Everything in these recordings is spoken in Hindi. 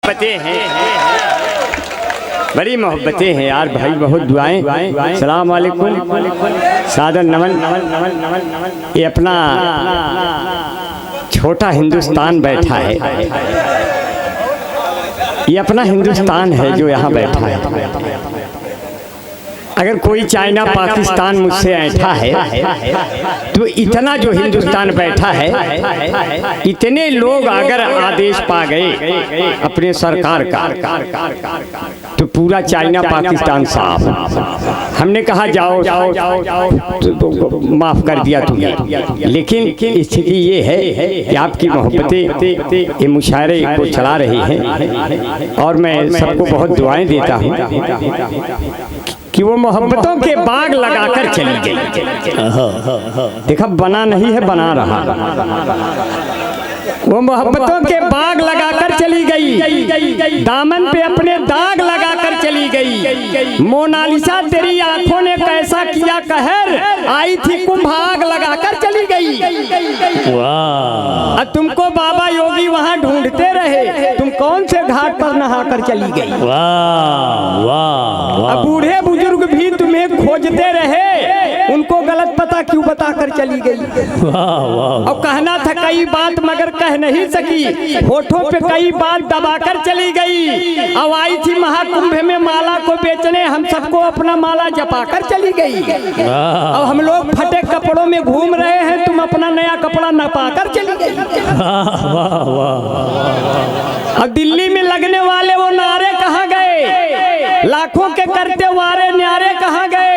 मोहब्बतें हैं, बड़ी मोहब्बतें हैं यार भाई, बहुत दुआएं। सलाम वालेकुम, सादर नमन। ये अपना छोटा हिंदुस्तान बैठा है, ये अपना हिंदुस्तान है जो यहाँ बैठा है। अगर कोई चाइना पाकिस्तान मुझसे ऐठा है तो इतना जो हिंदुस्तान बैठा है, इतने लोग अगर आदेश पा गए अपने सरकार का तो पूरा चाइना पाकिस्तान साफ। हमने कहा जाओ तो माफ कर दिया तुम्हें, लेकिन स्थिति ये है कि आपकी मोहब्बतें ये मुशायरे को चला रही हैं और मैं सबको बहुत दुआएं देता हूँ कि वो मोहब्बतों के बाग लगाकर चली गई। देखा, बना नहीं है, बना रहा। वो मोहब्बतों के बाग लगाकर चली गई, दामन पे अपने दाग लगाकर चली गई। मोनालिसा तेरी आंखों ने कैसा किया कहर, आई थी कुंभ आग लगाकर चली गई। वाह! तुमको बाबा योगी वहाँ ढूंढते रहे, तुम कौन से घाट पर नहाकर चली गई। वाह वाह! अब बूढ़े बुजुर्ग भी तुम्हें खोजते रहे, उनको गलत पता क्यों बताकर चली गई। और कहना था कई बात मगर कह नहीं सकी, होठों पे कई बात दबाकर चली गई। अब आई थी महाकुंभ में माला को बेचने, हम सबको अपना माला जपाकर चली गई। अब हम लोग फटे कपड़ों में घूम रहे हैं, तुम अपना नया कपड़ा न पाकर चली गई। अब दिल्ली में लगने वाले वो नारे कहाँ गए, लाखों के करते वारे न्यारे कहाँ गए।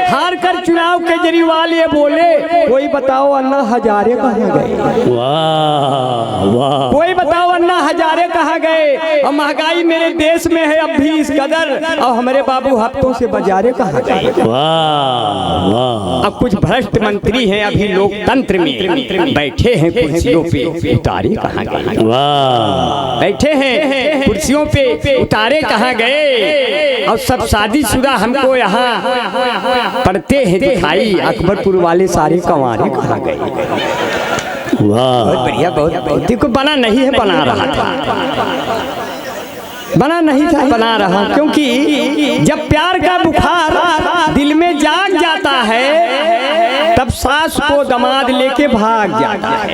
हार कर चुनाव केजरीवाल ये बोले, कोई बताओ अन्ना हजारे कहाँ गए। वाह वाह! कोई बताओ अन्ना हजारे कहाँ गए। और महंगाई मेरे देश में है अब भी इस कदर, और हमारे बाबू हफ्तों से बाजारे कहाँ गए। वाह वाह! अब कुछ भ्रष्ट मंत्री हैं अभी लोकतंत्र में बैठे हैं कुर्सियों पे, उतारे कहाँ गए। वाह! बैठे हैं कुर्सियों पे, उतारे कहाँ गए। और सब शादीशुदा हमको यहाँ पढ़ते हैं दिखाई, अकबरपुर वाले सारे कंवारे कहाँ गए। वाह! बहुत बढ़िया, बहुत देखो, बना नहीं है, बना रहा था, बना नहीं था, बना रहा। क्योंकि जब प्यार का बुखार दिल में जाग जाता है, तब सास को दामाद लेके भाग जाता है।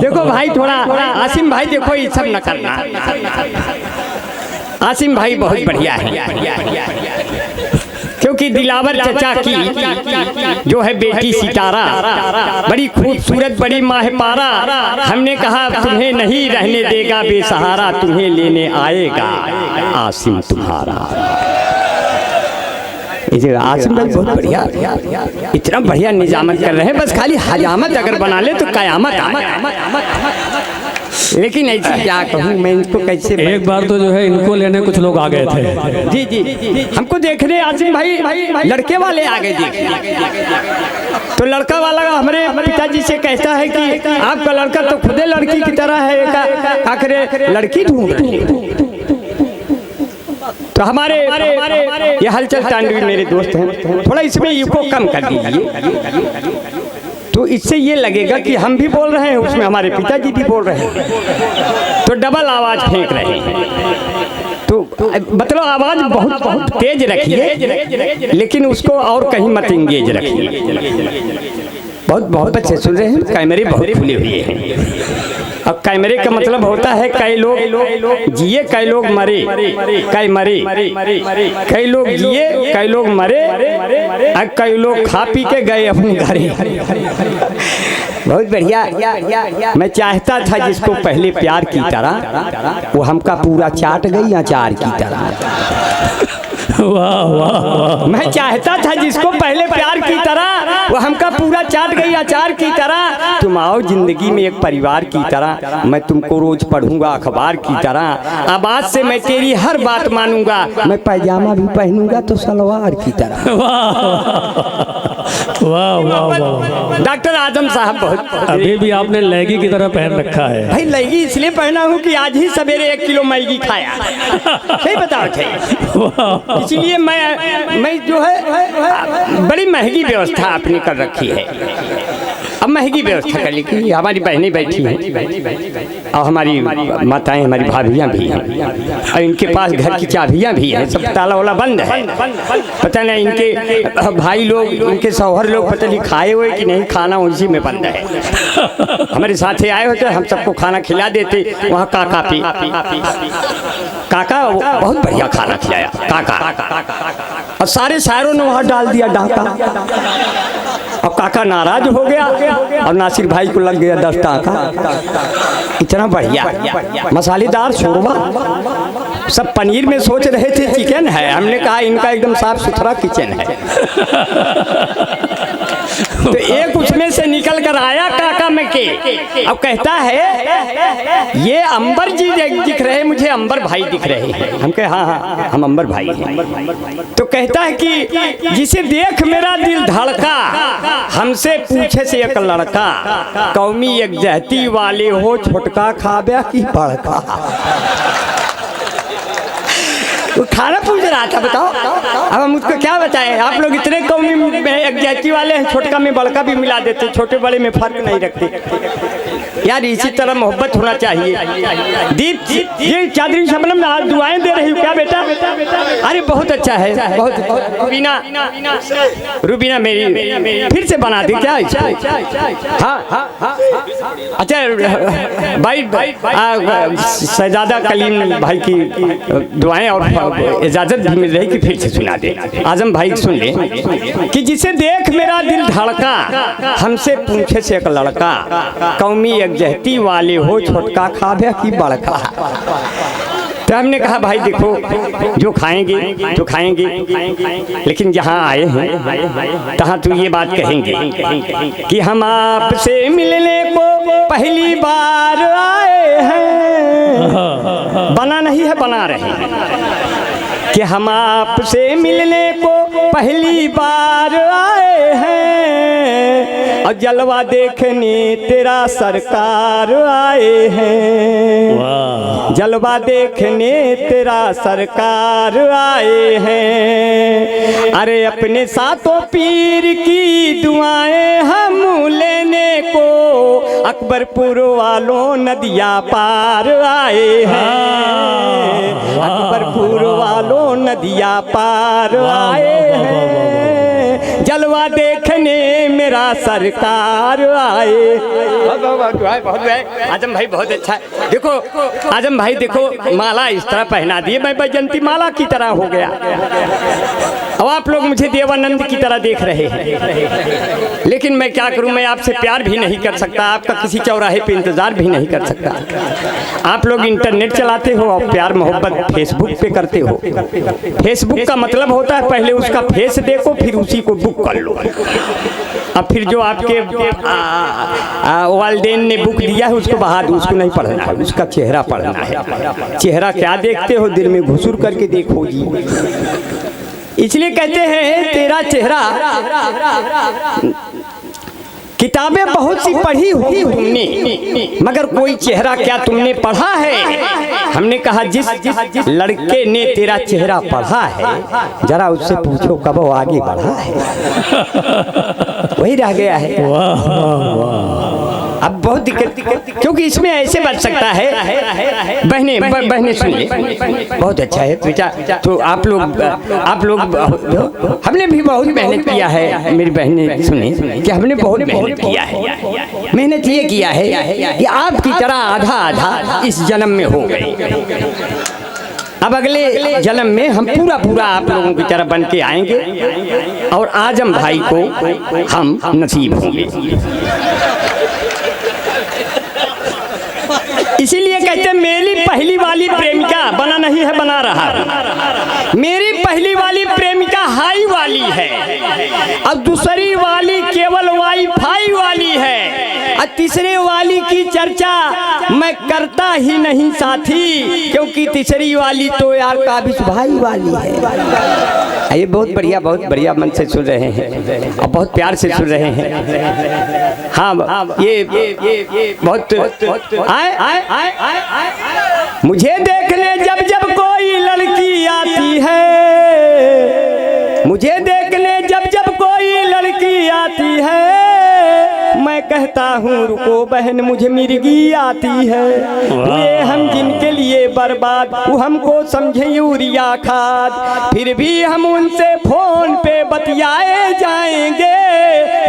देखो भाई, थोड़ा आसिम भाई, देखो ये सब न करना। आसिम भाई बहुत बढ़िया है, क्योंकि दिलावर चचा की जो है बेटी सितारा बड़ी खूबसूरत, बड़ी माहपारा। हमने कहा तुम्हें नहीं रहने देगा बेसहारा, तुम्हें लेने आएगा आसिम तुम्हारा। आसिम भाई बहुत बढ़िया, इतना बढ़िया निजामत कर रहे हैं, बस खाली हजामत अगर बना ले तो कयामत आ जाए। लेकिन ऐसे क्या कहूँ मैं इनको, कैसे। एक बार तो जो है इनको लेने कुछ लोग आ गए थे। जी जी, हमको देखने आसिम भाई लड़के वाले आ गए देखने। तो लड़का वाला हमारे पिताजी से कहता है कि आपका लड़का तो खुदे लड़की की तरह है, आखिर लड़की ढूंढ रही है। तो हमारे ये हलचल तांडवी मेरे दोस्त हैं, थोड़ा इसमें इको कम कर दीजिए, तो इससे ये लगेगा कि हम भी बोल रहे हैं, उसमें हमारे पिताजी भी बोल रहे हैं, तो डबल आवाज फेंक रहे हैं। तो मतलब आवाज बहुत बहुत तेज रखिए, लेकिन उसको और कहीं मत इंगेज रखिए। बहुत बहुत अच्छे सुन रहे हैं, कैमरे बहुत खुले हुए हैं। अब कैमरे का मतलब होता है कई लोग जिए, कई लोग मरे, कई मरे, कई लोग जिए, कई लोग मरे, और कई लोग खा पी के गए अपने घरे। बहुत बढ़िया। मैं चाहता था जिसको पहले प्यार की तरह, वो हमका पूरा चाट गई अचार की तरह। वाह वाह वाह! मैं चाहता था जिसको पहले प्यार की तरह, वो हमका पूरा चाट गई अचार की तरह। तुम आओ जिंदगी में एक परिवार की तरह, मैं तुमको रोज पढ़ूंगा अखबार की तरह। अब आज से मैं तेरी हर बात मानूंगा, मैं पैजामा भी पहनूंगा तो सलवार की तरह। वाह वाह वाह! डॉक्टर आजम साहब बहुत, अभी भी आपने लैगी की तरह पहन रखा है। भाई लैगी इसलिए पहना हूँ कि आज ही सवेरे 1 किलो मैगी खाया। सही बताओ, इसलिए मैं जो है बड़ी महंगी व्यवस्था आपने कर रखी है। अब महंगी व्यवस्था कर ली कि हमारी बहनें बैठी हैं और हमारी माताएं, हमारी भाभियाँ भी हैं, और इनके पास घर की चाबियाँ भी हैं, सब ताला वाला बंद है। पता नहीं इनके भाई लोग, इनके शौहर लोग पता नहीं खाए हुए कि नहीं, खाना उसी में बंद है। हमारे साथ ही आए होते, हम सबको खाना खिला देते। वहाँ काका पे काका बहुत बढ़िया खाना खिलाया काका, और सारे शायरों ने वहाँ डाल दिया डाका, और काका नाराज हो गया और नासिर भाई को लग गया 10 टाका। इतना बढ़िया मसालेदार शोरबा, सब पनीर में सोच रहे थे चिकन है, हमने कहा इनका एकदम साफ सुथरा किचन है। तो एक उसमें से निकल कर आया काका में के, अब कहता है ये अंबर जी दिख रहे, मुझे अंबर भाई दिख रहे हैं। हम कहे हाँ, हम अंबर भाई हैं। तो कहता है कि जिसे देख मेरा दिल धड़का, हमसे पूछे से एक लड़का, कौमी एक जहती वाले हो, छोटका खाब्या की बड़का। वो खाना पूछ रहा था, बताओ अब हम उसको क्या बताएं। आप लोग इतने कौमी में एक जाति वाले हैं, छोटका में बड़का भी मिला देते, छोटे बड़े में फर्क नहीं रखते। यार इसी तरह मोहब्बत होना चाहिए। दीप ये चादरी शबनम आज दुआएं दे रही हो क्या बेटा? अरे बहुत अच्छा है, बहुत। रुबीना मेरी फिर से बना दी क्या? हाँ अच्छा भाई शहजादा कलीम भाई की दुआएं और इजाजत भी मिल रही कि फिर से सुना दे। आजम भाई सुन ले कि जिसे देख मेरा दिल धड़का, हमसे पूछे से एक लड़का, कौमी एक जहती वाले हो, छोटका खाब्या की बड़का। तो हमने कहा भाई देखो जो खाएंगे तो खाएंगे, लेकिन जहाँ आए हैं तहाँ तो ये बात कहेंगे कि हम आपसे मिलने को पहली बार आए हैं, बना नहीं है बना रहे हैं कि हम आपसे मिलने को पहली बार आए हैं, और जलवा देखने तेरा सरकार आए हैं, जलवा देखने तेरा सरकार आए हैं। अरे अपने सातों पीर की दुआएं हम लेने को, अकबरपुर वालों नदिया पार आए हैं, अकबरपुर वालों नदिया पार आए हैं, जलवा देखने मेरा सरकार आए। आजम भाई बहुत अच्छा है। देखो आजम भाई देखो माला इस तरह पहना दिए, मैं बैजंती माला की तरह हो गया। अब आप लोग मुझे देवानंद की तरह देख रहे हैं, लेकिन मैं क्या करूं, मैं आपसे प्यार भी नहीं कर सकता, आपका किसी चौराहे पे इंतजार भी नहीं कर सकता। आप लोग इंटरनेट चलाते हो और प्यार मोहब्बत फेसबुक पे करते हो। फेसबुक का मतलब होता है पहले उसका फेस देखो फिर उसी को बुक कर लो, अब फिर जो आपके वालदेन ने बुक दिया है उसको बहा दो, उसको नहीं पढ़ना है, उसका चेहरा पढ़ना है। चेहरा क्या देखते हो, दिल में घुसूर करके देखो जी। इसलिए कहते हैं तेरा चेहरा, किताबें बहुत सी पढ़ी होगी तुमने, मगर कोई चेहरा क्या तुमने पढ़ा है? हमने कहा जिस लड़के ने तेरा चेहरा पढ़ा है, जरा उससे पूछो कब वो आगे बढ़ा है। वही रह गया है। अब बहुत दिक्कत, क्योंकि इसमें ऐसे बच सकता है। बहने सुन ले, बहुत अच्छा है बेटा। तो आप लोग हमने भी बहुत मेहनत किया है। मेरी बहने सुने कि हमने बहुत मेहनत किया है। मेहनत ये किया है कि आपकी तरह आधा आधा इस जन्म में हो गए। अब अगले जन्म में हम पूरा आप लोगों की तरह बन के आएंगे और आजम भाई को हम नसीब होंगे। इसीलिए कहते हैं मेरी पहली वाली प्रेमिका बना नहीं है बना रहा है। मेरी पहली वाली प्रेमिका हाई वाली है, अब दूसरी वाली केवल वाईफाई वाली है, और तीसरे वाली की चर्चा मैं करता ही नहीं साथी, क्योंकि तीसरी वाली तो यार काबिज भाई वाली है। ये बहुत बढ़िया मन से सुन रहे हैं और बहुत प्यार से सुन रहे हैं। हाँ ये बहुत मुझे देखने जब कोई लड़की आती है, मुझे देखने जब कोई लड़की आती है, मैं कहता हूँ रुको बहन मुझे मिर्गी आती है। हुए हम जिनके लिए बर्बाद वो हमको समझे यूरिया खाद। फिर भी हम उनसे फोन पे बतियाए जाएंगे,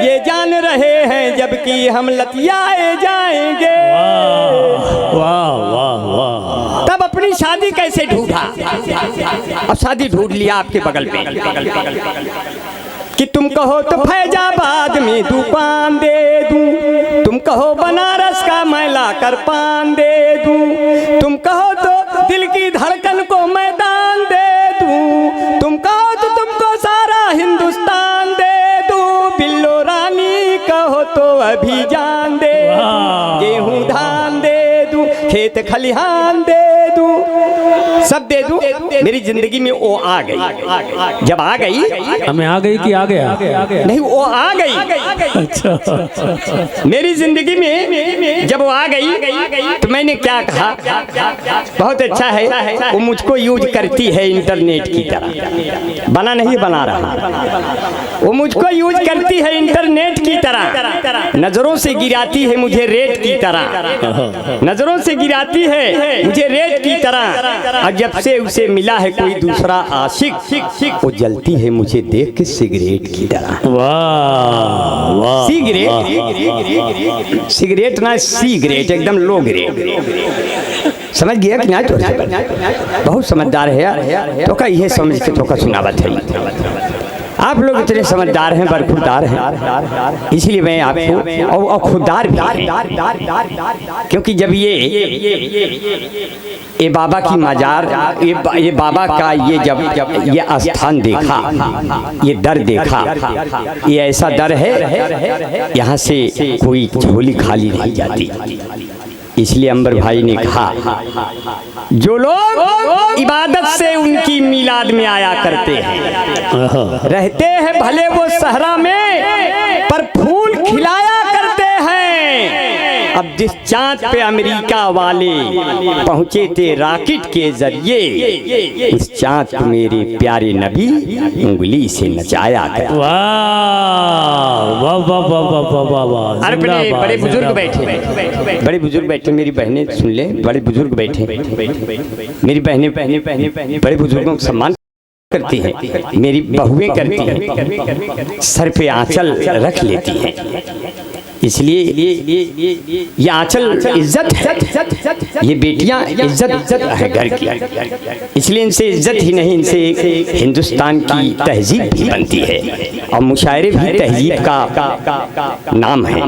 ये जान रहे हैं जबकि हम लतियाए जाएंगे। वाह वाह वाह। तब अपनी शादी कैसे ढूंढा? अब शादी ढूंढ लिया आपके बगल में कि तुम कहो तो फैजाबाद में दुकान दे दूं, तुम कहो बनारस का मैं ला कर पान दे दूं, तुम कहो तो दिल की धड़कन को मैदान दे दूं, तुम कहो तो तुमको सारा हिंदुस्तान दे दूं, बिल्लो रानी कहो तो अभी जान दे दूं, गेहूं धान दे दूं, खेत खलिहान दे दूं, सब दे दूं। मेरी जिंदगी में वो आ गई। जब आ गई, हमें आ गई कि आ गया? नहीं, वो आ गई। अच्छा। मेरी जिंदगी में जब वो आ गई तो मैंने क्या कहा, बहुत अच्छा है वो मुझको यूज करती है इंटरनेट की तरह, बना नहीं बना रहा, वो मुझको यूज करती है इंटरनेट की तरह, नजरों से गिराती है मुझे रेत की तरह, नजरों से गिराती है मुझे रेत की तरह। और जब से उसे मिला है कोई दूसरा आशिक, वो जलती है मुझे देख के सिगरेट की तरह। वाह वाह। सिगरेट ना सिगरेट, एकदम लो ग्रेड। समझ गया कि ना? तो बहुत समझदार है यार, तो का ये समझ के तो का सुनावत है। आप लोग इतने समझदार हैं, बरखुरदार हैं, इसलिए मैं आपको और खुददार भी हैं, क्योंकि जब ये बाबा की मजार, ये बाबा का ये जब ये स्थान देखा, ये दर देखा, ये ऐसा दर है यहाँ से कोई झोली खाली नहीं जाती। इसलिए अंबर भाई ने कहा जो लोग इबादत से उनकी मिलाद में आया करते हैं, रहते हैं भले वो सहरा में पर फूल खिलाया करते हैं। अब जिस चांद पे अमेरिका वाले पहुंचे थे रॉकेट के जरिए, उस चांद को मेरे प्यारे नबी उंगली से नचाया गया। वाह वाह वाह वाह वाह वाह। अरे बड़े बुजुर्ग बैठे, बड़े बुजुर्ग बैठे, मेरी बहनें सुन ले, बड़े बुजुर्ग बैठे, मेरी बहनें बड़े बुजुर्गों का सम्मान करती हैं, मेरी बहुएं करती हैं, सर पे आंचल रख लेती हैं, इसलिए ये आंचल इज्जत है, ये बेटियां इज्जत है घर की, इसलिए इनसे इज्जत ही नहीं, इनसे हिंदुस्तान की तहजीब भी बनती है और मुशायरे भी तहजीब का नाम है।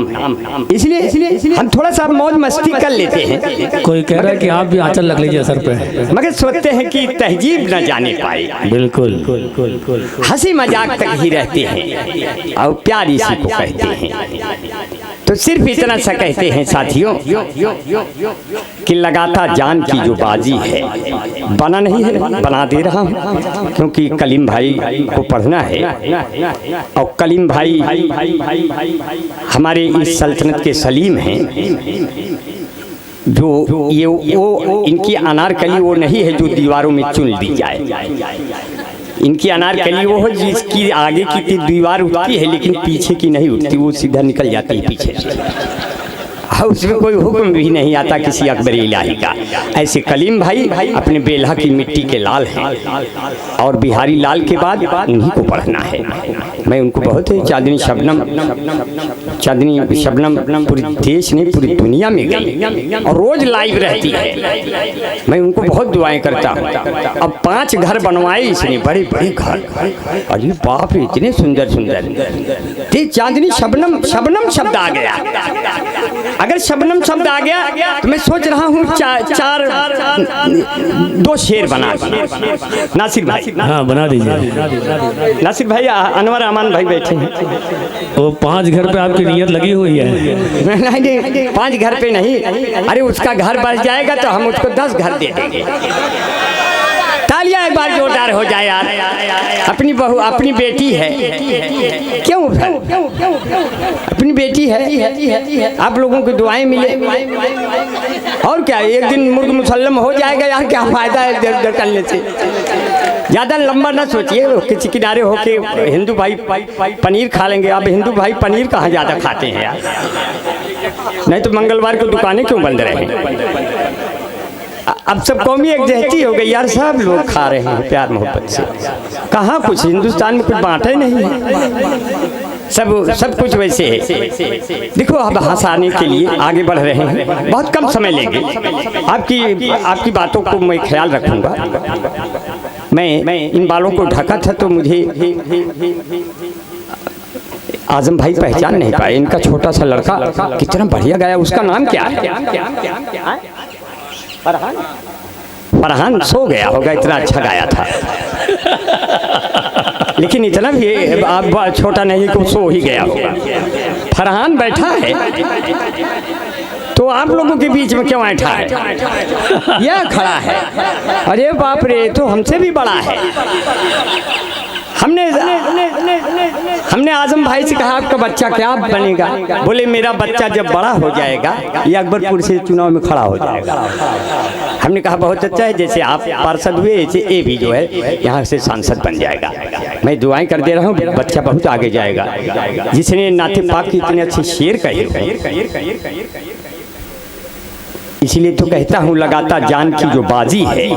इसलिए हम थोड़ा सा मौज मस्ती कर लेते हैं। कोई कह रहा है कि आप भी आंचल रख लीजिए सर पे, मगर सोचते हैं कि तहजीब न जाने पाए। बिल्कुल, हंसी मजाक तक ही रहते हैं और प्यार इसी को कहते हैं। तो सिर्फ इतना सा कहते हैं साथियों कि लगाता जान की जो बाजी है, बना नहीं है, बना दे रहा हूँ, क्योंकि कलीम भाई को पढ़ना है और कलीम भाई हमारे इस सल्तनत के सलीम हैं। जो ये वो इनकी अनारकली वो नहीं है जो दीवारों में चुन दी जाए, इनकी अनारकली वो है जिसकी आगे की दीवार उठती है लेकिन पीछे की नहीं उठती, वो सीधा निकल जाती है पीछे से, उसमें कोई हुक्म भी नहीं आता किसी अकबर इलाही का। ऐसे कलीम भाई अपने बेल्हा की मिट्टी के लाल हैं और बिहारी लाल के बाद उन्हीं को पढ़ना है। मैं उनको बहुत है, चांदनी शबनम पूरी देश ने पूरी दुनिया में गई और रोज लाइव रहती है, मैं उनको बहुत दुआएं करता हूँ। अब 5 घर बनवाए इसने, बड़े बड़े घर, अरे बाप रे इतने सुंदर सुंदर। चांदनी शबनम शब्द आ गया, अगर शबनम शब्द आ गया तो मैं सोच रहा हूँ 2 शेर बना। नासिर भाई, हाँ बना दीजिए। नासिर भाई, अनवर अमान भाई बैठे हैं, वो 5 घर पे आपकी नियत लगी हुई है। नहीं 5 घर पे नहीं, अरे उसका घर बढ़ जाएगा तो हम उसको 10 घर दे देंगे। तालियां एक बार जोरदार हो जाए यार। अपनी बहू अपनी बेटी है, क्यों अपनी बेटी है, आप लोगों की दुआएं मिले और क्या, एक दिन मुर्ग मुसल्लम हो जाएगा यार, क्या फायदा है इधर उधर करने से। ज़्यादा लंबा ना सोचिए, किसी किनारे होके हिंदू भाई पनीर खा लेंगे। अब हिंदू भाई पनीर कहाँ ज़्यादा खाते हैं यार, नहीं तो मंगलवार को दुकानें क्यों बंद रहे। अब सब कौमी एक जहती हो गई यार, सब लोग खा रहे हैं प्यार मोहब्बत से। कहाँ कुछ हिंदुस्तान में कुछ बांटा ही नहीं है, सब कुछ वैसे है। देखो अब हंसाने के लिए आगे बढ़ रहे हैं, बहुत कम समय लेंगे। आपकी बातों को मैं ख्याल रखूंगा। मैं इन बालों को ढका था तो मुझे आजम भाई पहचान नहीं पाए। इनका छोटा सा लड़का कितना बढ़िया गाया, उसका नाम क्या है? फरहान सो गया होगा, इतना अच्छा गाया था। लेकिन इतना भी आप छोटा नहीं कि सो ही गया होगा। फरहान बैठा है तो आप लोगों के बीच में क्यों बैठा है? यह खड़ा है, अरे बाप रे, तो हमसे भी बड़ा है। हमने आजम भाई से कहा आपका बच्चा क्या बनेगा? बोले मेरा बच्चा जब बड़ा हो जाएगा ये अकबरपुर से चुनाव में खड़ा हो जाएगा। हमने कहा बहुत अच्छा है, जैसे आप पार्षद हुए ऐसे ये भी जो है यहाँ से सांसद बन जाएगा। मैं दुआएं कर दे रहा हूँ, बच्चा बहुत आगे जाएगा। जिसने नाते पाक की इतने अच्छे शेर कहे, इसलिए तो कहता हूँ लगाता जान की जो बाजी है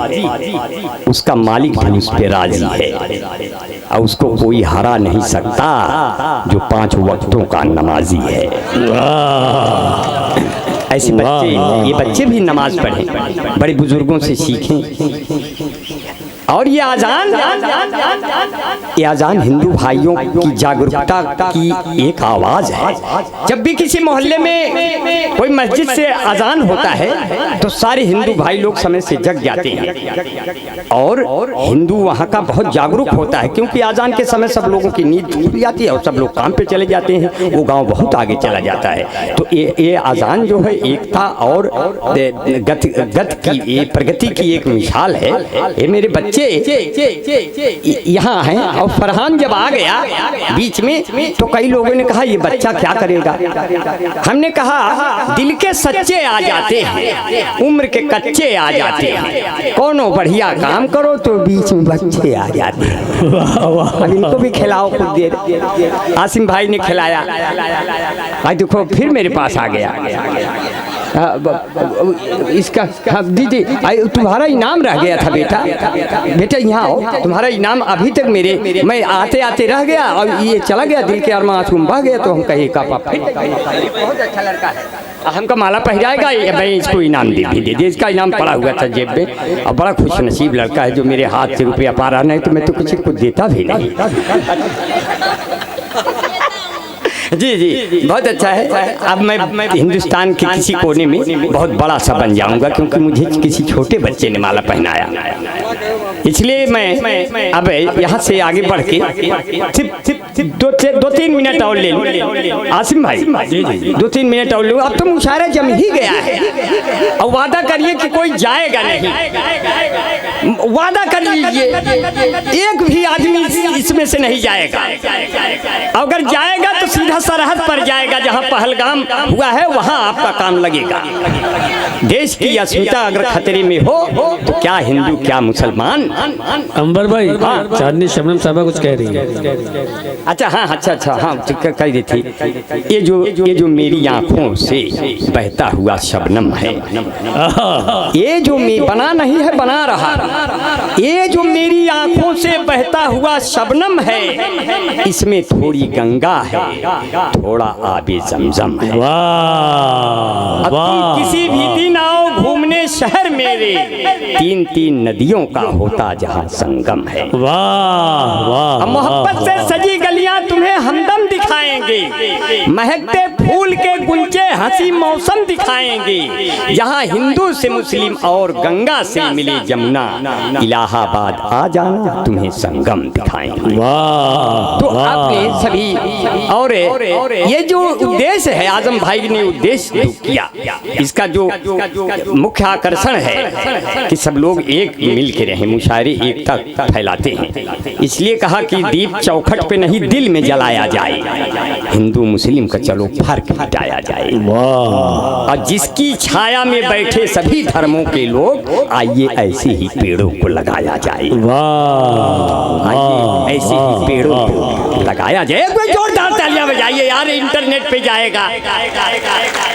उसका मालिक भी उस पे राजी है, और उसको कोई हरा नहीं सकता जो 5 वक्तों का नमाजी है। ऐसे बच्चे, ये बच्चे भी नमाज पढ़ें, बड़े बुजुर्गों से सीखें। और ये अजान हिंदू भाइयों की जागरूकता की एक आवाज है। जब भी किसी मोहल्ले में कोई मस्जिद से अजान होता है तो सारे हिंदू भाई लोग समय से जग जाते हैं और हिंदू वहाँ का बहुत जागरूक होता है, क्योंकि अजान के समय सब लोगों की नींद टूट जाती है और सब लोग काम पे चले जाते हैं, वो गांव बहुत आगे चला जाता है। तो ये अजान जो है एकता और गति की, प्रगति की एक मिसाल है। ये मेरे बच्चे यहाँ हैं, और फरहान जब आ गया बीच में तो कई लोगों ने कहा ये बच्चा क्या करेगा। हमने कहा दिल के सच्चे आ जाते हैं, उम्र के कच्चे आ जाते हैं, कोनो बढ़िया काम करो तो बीच में बच्चे आ जाते हैं। अब इनको भी खिलाओ कुछ देर। आसिम भाई ने खिलाया, आज देखो फिर मेरे पास आ गया। इसका दीदी तुम्हारा इनाम रह गया था बेटा यहाँ आओ, तुम्हारा इनाम अभी तक मैं आते आते रह गया और ये चला गया, दिल के अरमान आंसू बह गया। तो हम कहे का पापा बहुत अच्छा लड़का है, हमका माला पहनाएगा, मैं इसको इनाम भी दे दिया। इसका इनाम पड़ा हुआ था जेब में, और बड़ा खुश नसीब लड़का है जो मेरे हाथ से रुपया पा रहा, नहीं तो मैं तो किसी को देता भी नहीं। जी बहुत अच्छा है। अब मैं हिंदुस्तान के किसी कोने में बहुत बड़ा सा बन जाऊंगा, क्योंकि मुझे किसी छोटे बच्चे ने माला पहनाया। इसलिए मैं अब यहाँ से आगे बढ़ के सिर्फ 2-3 मिनट और ले लूँ। आसिम भाई 2-3 मिनट और लूँ। अब तो मुशायरा जम ही गया है, और वादा करिए कि कोई जाएगा नहीं, वादा कर लीजिए एक भी आदमी इसमें से नहीं जाएगा। अगर जाएगा तो सीधा सरहद पर जाएगा, जहां पहलगाम हुआ है वहां आपका काम लगेगा। देश की अस्मिता अगर खतरे में हो तो क्या हिंदू क्या मुसलमान। अंबर भाई, चांदनी शबनम साहबा कुछ कह रही है। अच्छा हाँ, अच्छा हाँ कह रही थी। ये जो मेरी आंखों से बहता हुआ शबनम है, ये जो बना नहीं है बना रहा, ये जो मेरी आंखों से बहता हुआ शबनम है, इसमें थोड़ी गंगा है, थोड़ा आबे ज़मज़म है। वाह वाह। किसी भी दिन आओ घूमने शहर मेरे, 3-3 नदियों का होता जहाँ संगम है। वाह वाह। मोहब्बत से सजी गलियां तुम्हें हमदम दिखाएंगे, महकते फूल के गुंजे हंसी मौसम दिखाएंगे, जहाँ हिंदू से मुस्लिम और गंगा से मिले जमुना, इलाहाबाद आ जाना तुम्हें संगम दिखाएंगे। वाह। तो आपने सभी और ये जो उद्देश्य है आजम भाई ने उद्देश्य किया, इसका जो मुख्य आकर्षण है कि सब लोग एक मिल के रहें, मुशायरे एकता फैलाते हैं। इसलिए कहा कि दीप चौखट पे नहीं दिल में जलाया जाए, हिंदू मुस्लिम का चलो फर्क हटाया जाए। और जिसकी छाया में बैठे सभी धर्मों के लोग आइए ऐसे ही पेड़ों को लगाया जाए। आइए ऐसे ही पेड़ों को लगाया जाए। कोई जोरदार तालियां बजाइए यार, इंटरनेट पे जाएगा,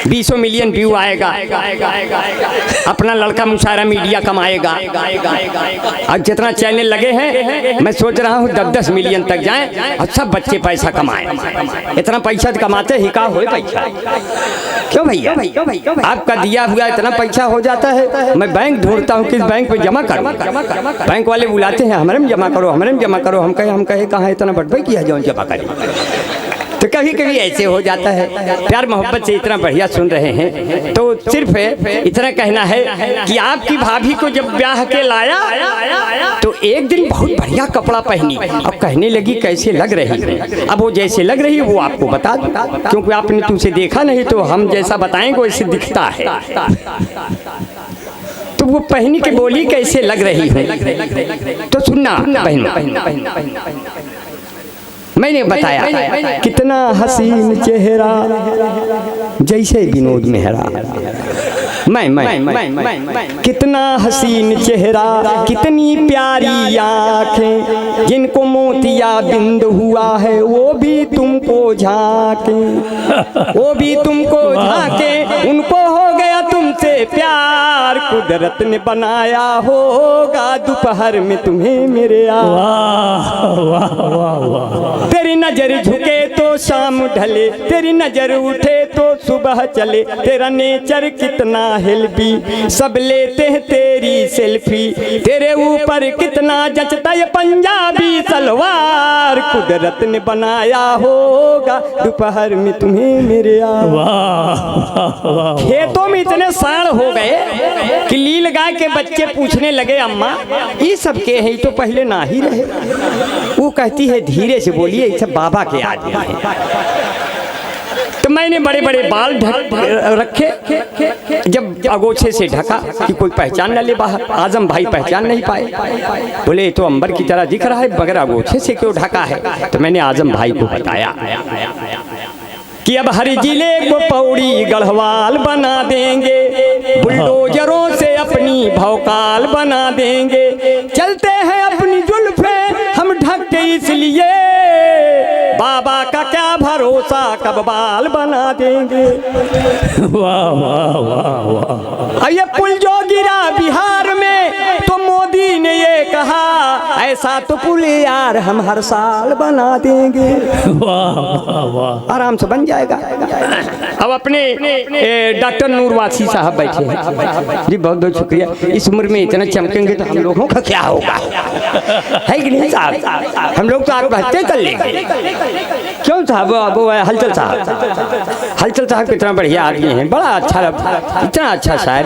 20 मिलियन व्यू आएगा, अपना लड़का मुशायरा मीडिया कमाएगा। अब जितना चैनल लगे हैं मैं सोच रहा हूँ 10-10 मिलियन तक जाएं और सब बच्चे पैसा कमाएं। इतना पैसा कमाते ही का हो पैसा, क्यों भैया? आपका दिया हुआ इतना पैसा हो जाता है, मैं बैंक ढूंढता हूँ किस बैंक पे जमा करूँ। बैंक वाले बुलाते हैं हमारे में जमा करो, हमारे में जमा करो। हम कहे कहाँ इतना बटवाई किया जाओ जमा करें। तो कभी कभी ऐसे हो जाता है। प्यार मोहब्बत से इतना बढ़िया सुन रहे हैं तो सिर्फ इतना कहना है कि आपकी भाभी को जब ब्याह के लाया तो एक दिन बहुत बढ़िया कपड़ा पहनी और कहने लगी कैसे लग रही है। अब वो जैसे लग रही है वो आपको बता दूं, क्योंकि आपने तुमसे देखा नहीं, तो हम जैसा बताएंगे वैसे दिखता है। तो वो पहनी के बोली कैसे लग रही है, तो सुनना बहन। मैंने बताया कितना हसीन चेहरा जैसे विनोद मेहरा, मैं कितना हसीन चेहरा कितनी प्यारी आँखें, जिनको मोतिया बिंद हुआ है वो भी तुमको झांके, वो भी तुमको झांके। उनको हो गया तुमसे प्यार, कुदरत ने बनाया होगा दोपहर में तुम्हें मेरे तेरी नजर झुके तो शाम ढले, तेरी नजर उठे तो सुबह चले। तेरा नेचर कितना हेल्पी, सब लेते हैं तेरी सेल्फी। तेरे ऊपर कितना जचता ये पंजाबी सलवार, कुदरत ने बनाया होगा दोपहर में तुम्हें मेरे खेतों में इतने साड़ हो गए कि लील गाय के बच्चे पूछने लगे अम्मा ये सब के हैं, तो पहले ना ही रहे। वो कहती है धीरे से बोलिए, ये सब बाबा के आदमी हैं। तो मैंने बड़े बड़े बाल रखे, जब अगोछे से ढका कि कोई पहचान न ले बाहर। आजम भाई पहचान नहीं पाए, बोले तो अंबर की तरह दिख रहा है मगर अगोछे से क्यों ढका है। तो मैंने आजम भाई को बताया कि अब हर जिले को पौड़ी गढ़वाल बना देंगे, बुलडोजरों से अपनी भौकाल बना देंगे। चलते हैं अपनी जुल्फे हम ढक के इसलिए, बाबा का क्या भरोसा कब बाल बना देंगे। वाह वाह वाह वाह। ये पुल जो गिरा बिहार में तो मोदी ने ये कहा, ऐसा तो पुल यार हम हर साल बना देंगे। वाह वाह वाह, आराम से बन जाएगा। अब अपने डॉक्टर नूरवासी साहब बैठे हैं जी, बहुत बहुत शुक्रिया। इस उम्र में इतना चमकेंगे तो हम लोगों का क्या होगा, है कि नहीं साहब? हम लोग तो आत्महत्या कर लेंगे। क्यों साहब? वो हलचल साहब कितना बढ़िया आदमी है, बड़ा अच्छा, इतना अच्छा शायर,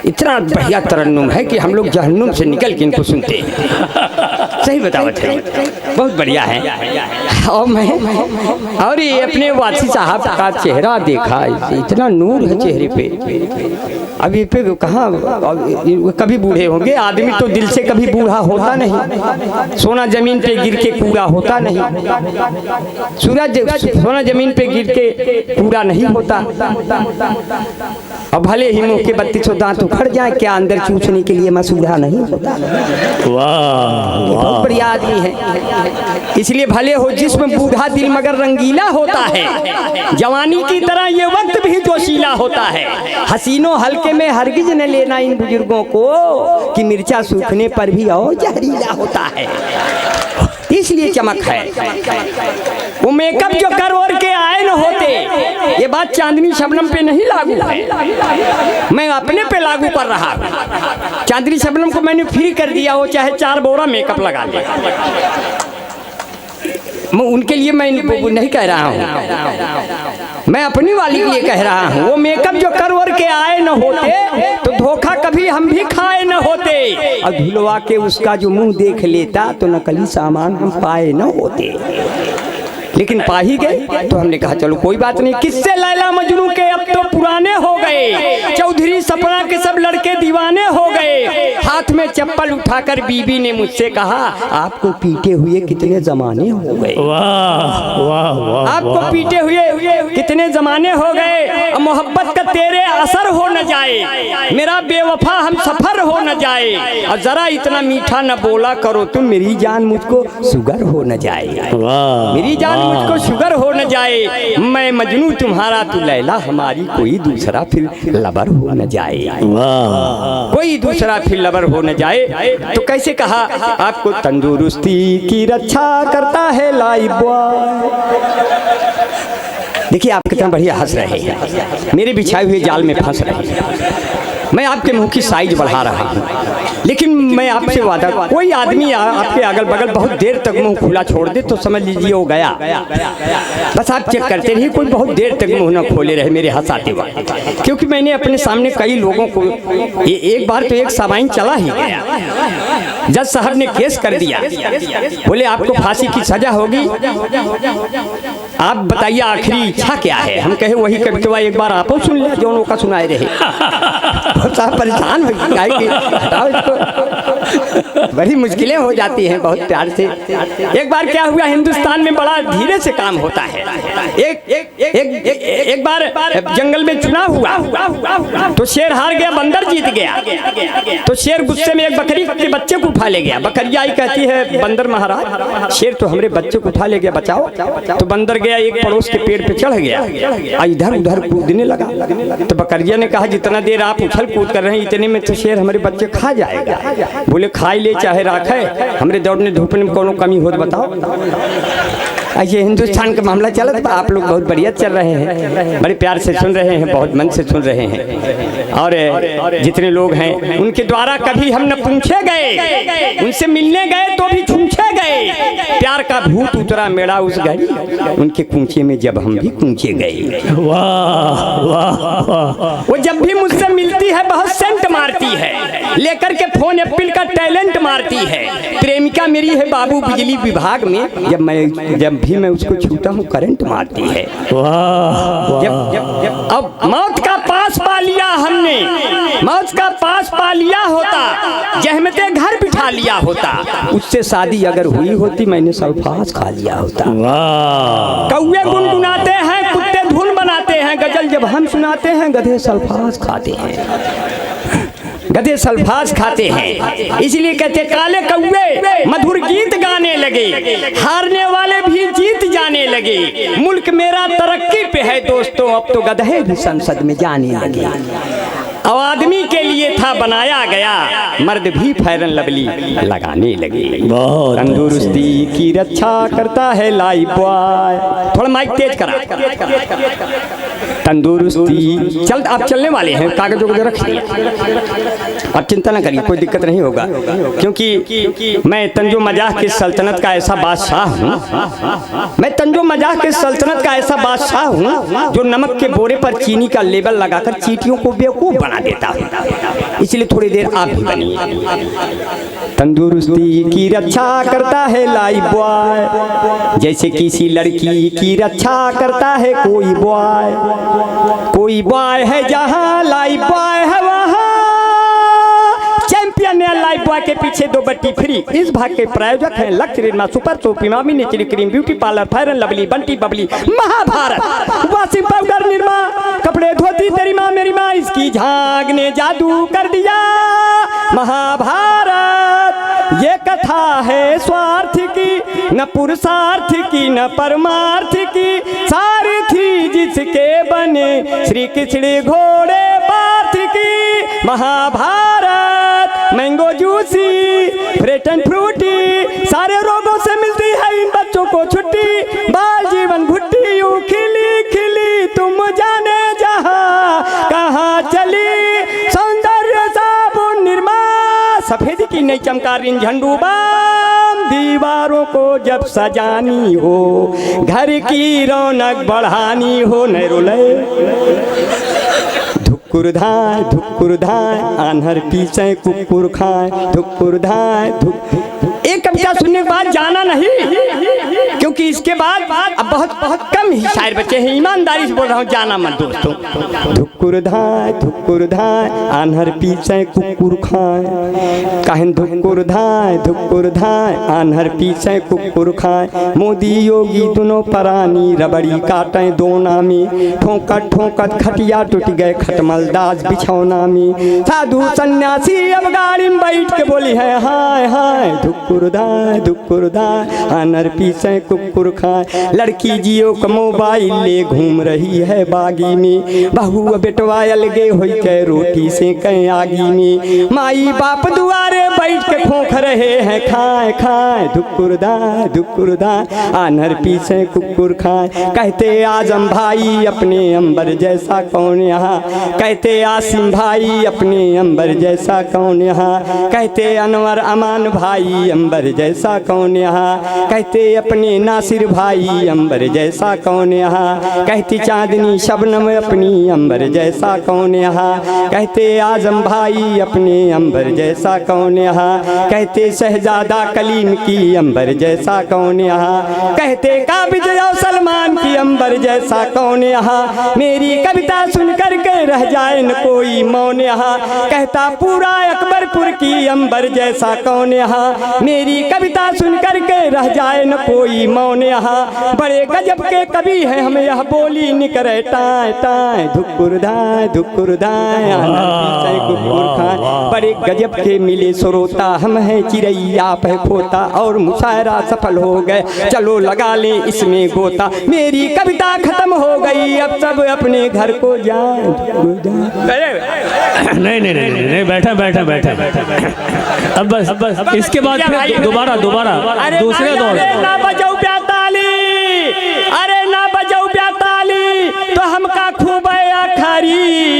इतना बढ़िया तरन्नुम है कि हम लोग जहन्नुम से निकल के इनको सुनते हैं। सही बतावत है, बहुत बढ़िया है। और ये अपने वासी साहब का चेहरा देखा, इतना नूर है चेहरे पे। अभी पे कहाँ कभी बूढ़े होंगे, आदमी तो दिल से कभी बूढ़ा होता नहीं। सोना जमीन पे गिर के कूड़ा होता नहीं, सोना जमीन पे गिर के कूड़ा नहीं होता। और भले ही मुंह के 32 दांत उखड़ जाए, क्या अंदर चूसने के लिए मसूड़ा नहीं होता। वाह, बहुत बढ़िया आदमी है। इसलिए भले हो जिसमें बूढ़ा दिल मगर रंगीला होता है, जवानी की तरह ये वक्त भी जोशीला होता है। हसीनों हल्के में हरगिज न लेना इन बुजुर्गों को, कि मिर्चा सूखने पर भी और जहरीला होता है। इसलिए चमक है। वो मेकअप जो कर और के आए न होते, ये बात चांदनी शबनम पे नहीं लागू है, मैं अपने पे लागू कर रहा हूँ। चांदनी शबनम को मैंने फ्री कर दिया, हो चाहे 4 बोरा मेकअप लगा ले। मैं उनके लिए मैं नहीं कह रहा हूँ, मैं अपनी वाली के लिए कह रहा हूँ। वो मेकअप जो कर और के आए न होते तो धोखा कभी हम भी खाए न होते, और धुलवा के उसका जो मुंह देख लेता तो नकली सामान हम पाए न होते। लेकिन पा ही गए। तो हमने कहा चलो कोई बात नहीं, किससे लैला मजनू के अब तो पुराने हो गए, चौधरी सपना के सब लड़के दीवाने हो गए। हाथ में चप्पल उठाकर बीबी ने मुझसे कहा, आपको पीटे हुए कितने जमाने हो गए। वाह वाह वाह, आपको पीटे हुए कितने जमाने हो गए। मोहब्बत का तेरे असर हो न जाए, मेरा बेवफा हम सफर हो न जाए। और जरा इतना मीठा न बोला करो तुम, मेरी जान मुझको शुगर हो न जाए। मेरी जान मुझको शुगर हो न जाए। मैं मजनू तुम्हारा, तू लैला हमारी, कोई दूसरा फिर लबर हो न जाए। कोई दूसरा फिर लबर हो न जाए। तो कैसे कहा, आपको तंदुरुस्ती की रक्षा करता है लाइफ बॉय। देखिए आप कितना बढ़िया हंस रहे हैं, मेरे बिछाए हुए जाल में फंस रहे हैं। मैं आपके मुंह की साइज बढ़ा रहा हूँ, लेकिन मैं आपसे वादा, कोई आदमी आपके अगल बगल बहुत देर तक मुंह खुला छोड़ दे तो समझ लीजिए वो गया। बस आप चेक करते रहिए, कोई बहुत देर तक मुंह न खोले रहे मेरे हंसाते वक्त। क्योंकि मैंने अपने सामने कई लोगों को, एक बार तो एक सामाइन चला ही गया। जज साहब ने केस कर दिया, बोले आपको फांसी की सजा होगी, आप बताइए आखिरी इच्छा क्या है। हम कहे वही कविता एक बार आपो सुन लिया जो का सुनाए रहे। साहब परेशान हो गए कि हटाओ इसको, बड़ी मुश्किलें हो जाती हैं बहुत प्यार से। एक बार क्या हुआ, हिंदुस्तान में बड़ा धीरे से काम होता है। एक बार जंगल में चुनाव हुआ तो शेर हार गया, बंदर जीत गया। तो शेर गुस्से में एक बकरी के बच्चे को उठा ले गया। बकरिया आई कहती है, बंदर महाराज शेर तो हमारे बच्चे को उठा ले गया, बचाओ। तो बंदर गया, एक पड़ोस के पेड़ पे चढ़ गया, इधर उधर कूदने लगा। तो बकरिया ने कहा, जितना देर आप उछल कूद कर रहे हैं इतने में तो शेर हमारे बच्चे खा जाएगा। बोले खाई ले चाहे राखे, हमरे दौड़ने धूपने में कोनो कमी हो तो बताओ। ये हिंदुस्तान का मामला चल रहा है, आप लोग बहुत बढ़िया चल रहे हैं, बड़े प्यार से सुन रहे हैं, बहुत मन से सुन रहे हैं। और जितने लोग हैं उनके द्वारा कभी हम न पूछे गए, उनसे मिलने गए तो भी पूछे गए। प्यार का भूत उतरा मेरा उस घड़ी, उनके कूचे में जब हम भी कूचे गए। वो जब भी मुझसे मिलती है बहुत सेंट मारती है, लेकर के फोन एप्पल का टैलेंट मारती है। प्रेमिका मेरी है बाबू बिजली विभाग में, जब भी मैं उसको छूता हूँ करंट मारती है। अब मौत का पास पा लिया हमने, मौत का पास पा लिया होता, जहमते घर बिठा लिया होता, उससे शादी अगर हुई होती मैंने सल्फास खा लिया होता। कौवे गुनगुनाते हैं, कुत्ते धुन बनाते हैं, गजल जब हम सुनाते हैं गधे सल्फास खाते हैं, गधे सल्फास खाते हैं। इसलिए कहते काले कौवे मधुर गीत गाने लगे, हारने वाले भी जीत जाने लगे। मुल्क मेरा तरक्की पे है दोस्तों, अब तो गधे भी संसद में जाने लगे। अब आदमी के लिए था बनाया गया, मर्द भी फैरन लवली लगाने लगे। तंदुरुस्ती की रक्षा करता है लाइफ बॉय। थोड़ा माइक तेज करा। तंदुरुस्ती चल, आप चलने वाले हैं, कागजों को रख लिया, आप चिंता ना करिए, कोई दिक्कत नहीं होगा। क्योंकि मैं तंजो मजाक की सल्तनत का ऐसा बादशाह हूँ, मैं तंजो मजाक की सल्तनत का ऐसा बादशाह हूँ जो नमक के बोरे पर चीनी का लेबल लगाकर चींटियों को बेवकूफ बना देता हूँ। इसलिए थोड़ी देर आप भी बनिए। तंदुरुस्ती की रक्षा करता है लाइफ बॉय, जैसे किसी लड़की की रक्षा करता है कोई बॉय। कोई बॉय है जहाँ लाइफ बॉय है वहाँ, चैंपियन है लाइफ बॉय के पीछे 2 बट्टी फ्री। इस भाग के प्रायोजक हैं लक्ष्य रिनमा super soap, Emami natural cream, beauty parlour, fair lovely, Bunty Babli, Mahabharat, washing powder, Nirma, कपड़े धोती तेरी माँ मेरी माँ, इसकी झाग ने जादू कर दिया। महाभारत ये कथा है स्वार्थ की, न पुरुषार्थ की न परमार्थ की, सारी थी जिसके बने श्री कृष्ण घोड़े पार्थ की। महाभारत मैंगो जूसी, फ्रेट एंड फ्रूटी, सारे रोगों से मिलती है इन बच्चों को छुट्टी। बाल जीवन भुट्टी यूं खिली खिली, तुम जाने जहां कहाँ चली, सौंदर्य साबुन निरमा, सफेद की नई चमकारीन झंडू बाम, दीवारों को जब सजानी हो, घर की रौनक बढ़ानी हो, नैरोले धुक्कुर धाय आन्हर पीछे कुकुर खाए, धुक्कुर धाय धुक। एक कविता सुनने के बाद जाना नहीं, क्योंकि क्योंकि इसके बाद अब बहुत बहुत कम ही शायर बचे हैं। ईमानदारी से बोल रहा हूँ, जाना मत दोस्तों। धुकुर धाय आन्हर पीछे कुकुर खाए, कहन धुकुर धाय आन्हर पीछे कुकुर खाए। मोदी योगी दोनों परानी रबड़ी काटे दोना में, ठोकत ठोकत खटिया टूट गए खटमल दास बिछौना में। साधु सन्यासी अब गाड़ी में बैठ के बोली है हाय हाय धुकुर धाय आन्हर पीछे कुकुर खाए। लड़की जियो का मोबाइल ले घूम रही है बागी में, बहू बेटवा अलगे हो के रोटी से कहीं आगी में। माई बाप दुआरे बैठ के खोख रहे हैं खाए खाए धुकुर धाय आन्हर पीछे कुकुर खाए। कहते आजम भाई अपने अंबर जैसा कौन यहाँ, कहते आसिम भाई अपने अंबर जैसा कौन यहाँ, कहते अनवर अमान भाई अंबर जैसा कौन यहाँ, कहते अपने नासिर भाई अंबर जैसा कौन यहाँ, कहती चांदनी शबनम अपनी अंबर जैसा कौन यहाँ, कहते आजम भाई अपने अंबर जैसा कौन यहाँ, कहते शहजादा कलीम की अंबर जैसा कौन यहाँ, कहते काबिज और सलमान की अंबर जैसा कौन यहाँ। मेरी कविता सुन कर के रह जाए न कोई मौन यहाँ, कहता पूरा अकबरपुर की अंबर जैसा कौन यहाँ। मेरी कविता सुन कर के रह जाए न कोई मौन यहाँ। बड़े गजब के कवि हैं हम यह बोली निकरे टाय टाय धुकुर धाय कुकुर खाए। बड़े गजब के मिले श्रोता हम हैं चिड़ैया पे खोता, और मुशायरा सफल हो गए चलो लगा लें इसमें गोता। मेरी कविता खत्म हो गई अब सब अपने घर को जाए। नहीं बैठा अब बस इसके बाद फिर दोबारा दूसरे दौर। ना बजाऊ प्याताली, अरे ना बजाऊ प्याताली तो हमका खूब आखरी।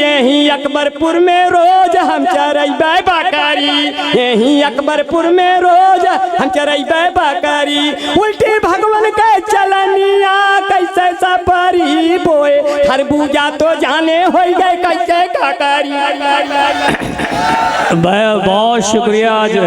यही अकबरपुर में रोज हम चरैबे बाकारी, यही अकबरपुर में रोज हम चरैबे बाकारी। उल्टी भगवान के चलनिया कैसे सफरी बोए, खरबूजा तो जाने हो गए कैसे काकारी। बहुत शुक्रिया आज